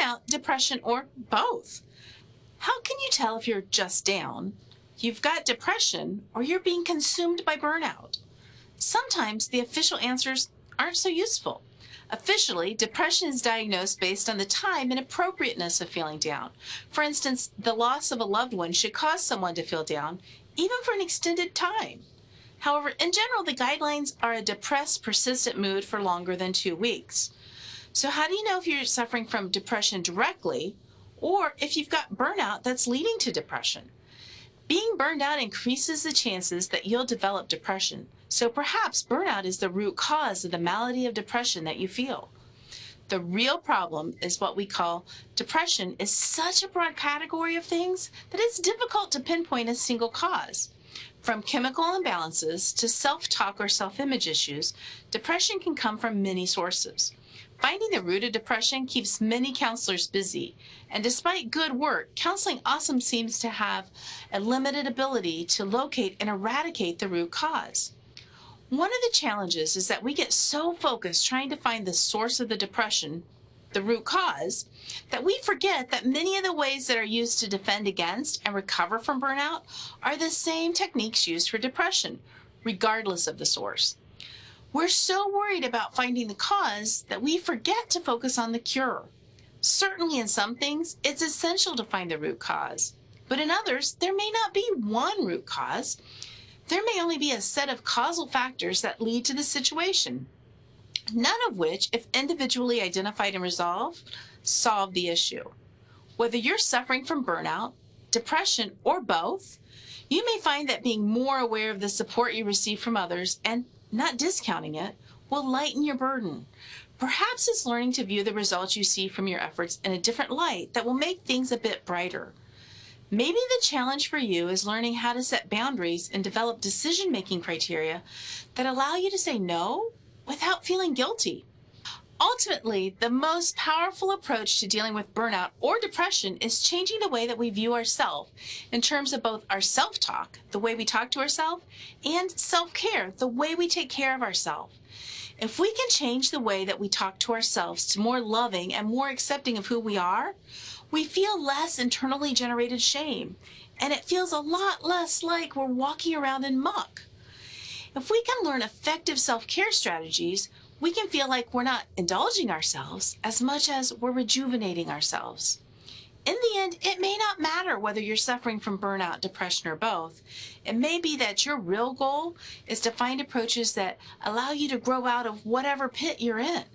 burnout, depression, or both. How can you tell if you're just down, you've got depression, or you're being consumed by burnout? Sometimes the official answers aren't so useful. Officially, depression is diagnosed based on the time and appropriateness of feeling down. For instance, the loss of a loved one should cause someone to feel down, even for an extended time. However, in general, the guidelines are a depressed, persistent mood for longer than 2 weeks. So how do you know if you're suffering from depression directly, or if you've got burnout that's leading to depression? Being burned out increases the chances that you'll develop depression, so perhaps burnout is the root cause of the malady of depression that you feel. The real problem is what we call depression is such a broad category of things that it's difficult to pinpoint a single cause. From chemical imbalances to self-talk or self-image issues, depression can come from many sources. Finding the root of depression keeps many counselors busy, and despite good work, counseling often seems to have a limited ability to locate and eradicate the root cause. One of the challenges is that we get so focused trying to find the source of the depression, the root cause, that we forget that many of the ways that are used to defend against and recover from burnout are the same techniques used for depression, regardless of the source. We're so worried about finding the cause that we forget to focus on the cure. Certainly in some things, it's essential to find the root cause, but in others, there may not be one root cause. There may only be a set of causal factors that lead to the situation, none of which, if individually identified and resolved, solve the issue. Whether you're suffering from burnout, depression, or both, you may find that being more aware of the support you receive from others and not discounting it will lighten your burden. Perhaps it's learning to view the results you see from your efforts in a different light that will make things a bit brighter. Maybe the challenge for you is learning how to set boundaries and develop decision-making criteria that allow you to say no without feeling guilty. Ultimately, the most powerful approach to dealing with burnout or depression is changing the way that we view ourselves in terms of both our self-talk, the way we talk to ourselves, and self-care, the way we take care of ourselves. If we can change the way that we talk to ourselves to more loving and more accepting of who we are, we feel less internally generated shame, and it feels a lot less like we're walking around in muck. If we can learn effective self-care strategies, we can feel like we're not indulging ourselves as much as we're rejuvenating ourselves. In the end, it may not matter whether you're suffering from burnout, depression, or both. It may be that your real goal is to find approaches that allow you to grow out of whatever pit you're in.